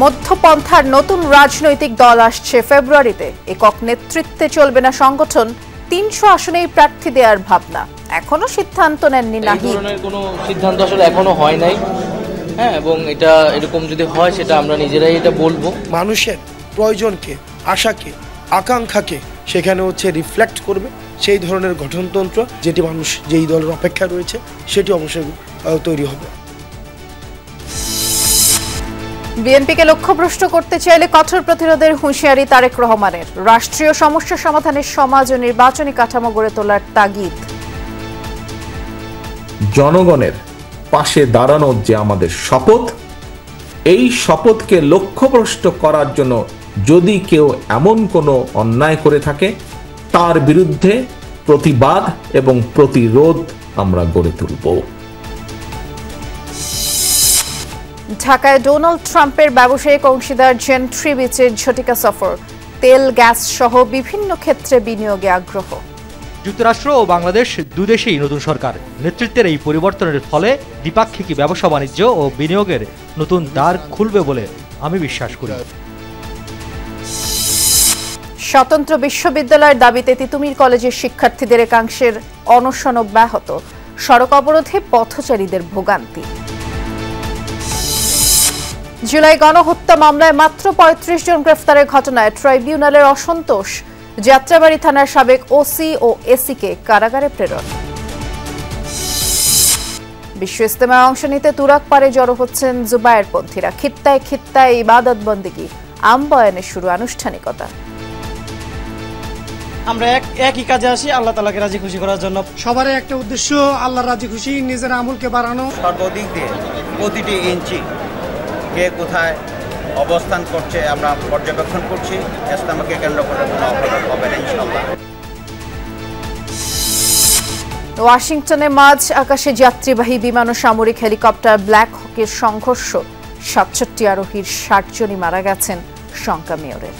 মধ্যপন্থার নতুন রাজনৈতিক দল আসছে ফেব্রুয়ারিতে। একক নেতৃত্বে চলবে না সংগঠন, ৩০০ আসনেই প্রার্থী দেওয়ার ভাবনা। এখনো সিদ্ধান্ত নেননি নাহিদ। এই ধরনের কোনো সিদ্ধান্ত আসলে এখনো হয় নাই। হ্যাঁ, এবং এটা এরকম যদি হয় সেটা আমরা নিজেরাই এটা বলবো। মানুষের প্রয়োজনকে, আশাকে, আকাঙ্ক্ষাকে সেখানে রিফ্লেক্ট করবে সেই ধরনের গঠনতন্ত্র যেটি মানুষ যেই দলের অপেক্ষা রয়েছে সেটি অবশ্যই তৈরি হবে। বিএনপিকে লক্ষ্যভ্রষ্ট করতে চাইলে কঠোর প্রতিরোধের হুঁশিয়ারি তারেক রহমানের। রাষ্ট্রীয় সমস্যা সমাধানের সমাজ ও নির্বাচনী কাঠামো গড়ে তোলার তাগিদ। জনগণের পাশে দাঁড়ানোর যে আমাদের শপথ, এই শপথকে লক্ষ্যভ্রষ্ট করার জন্য যদি কেউ এমন কোনো অন্যায় করে থাকে তার বিরুদ্ধে প্রতিবাদ এবং প্রতিরোধ আমরা গড়ে তুলব। ঢাকায় ডোনাল্ড ট্রাম্পের ব্যবসায়িক অংশীদার জেন্ট্রি বিচের ঝটিকা সফর। তেল, গ্যাস সহ বিভিন্ন ক্ষেত্রে বিনিয়োগে আগ্রহ। যুক্তরাষ্ট্র ও বাংলাদেশ দুদেশেই নতুন সরকার নেতৃত্বের এই পরিবর্তনের ফলে দ্বিপাক্ষিক ব্যবসা বাণিজ্য ও বিনিয়োগের নতুন দ্বার খুলবে বলে আমি বিশ্বাস করি। স্বতন্ত্র বিশ্ববিদ্যালয়ের দাবিতে তিতুমির কলেজের শিক্ষার্থীদের একাংশের অনশন অব্যাহত। সড়ক অবরোধে পথচারীদের ভোগান্তি। জুলাই গণহত্যা মামলায় মাত্র ৩৫ জন গ্রেফতারের ঘটনায় ট্রাইব্যুনালের অসন্তোষ। যাত্রাবাড়ী থানার সাবেক ওসি ও এসিকে কারাগারে প্রেরণ। বিশ্ব ইজতেমায় অংশ নিতে তুরাগ পারে জড়ো হচ্ছেন জুবায়েরপন্থীরা। খিত্তায় খিত্তায় ইবাদত বন্দেগি, আমবয়ানে শুরু আনুষ্ঠানিকতা। আমরা একই কাজে আসি আল্লাহ তাআলাকে রাজি খুশি করার জন্য। সবারই একটা উদ্দেশ্য আল্লাহর রাজি খুশি, নিজের আমলকে বাড়ানো। সর্বদিক দিয়ে প্রতিটি ইঞ্চি কে কোথায় অবস্থান করছে আমরা পর্যবেক্ষণ করছি। ইসলামকে কেন্দ্র করে কোনো অপরাধ হবে না ইনশাআল্লাহ। ওয়াশিংটনে মাঝ আকাশে যাত্রীবাহী বিমান ও সামরিক হেলিকপ্টার ব্ল্যাক হকের সংঘর্ষ। ৬৭ আরোহীর ৬০ জনই মারা গেছেন, শঙ্কা মেয়রের।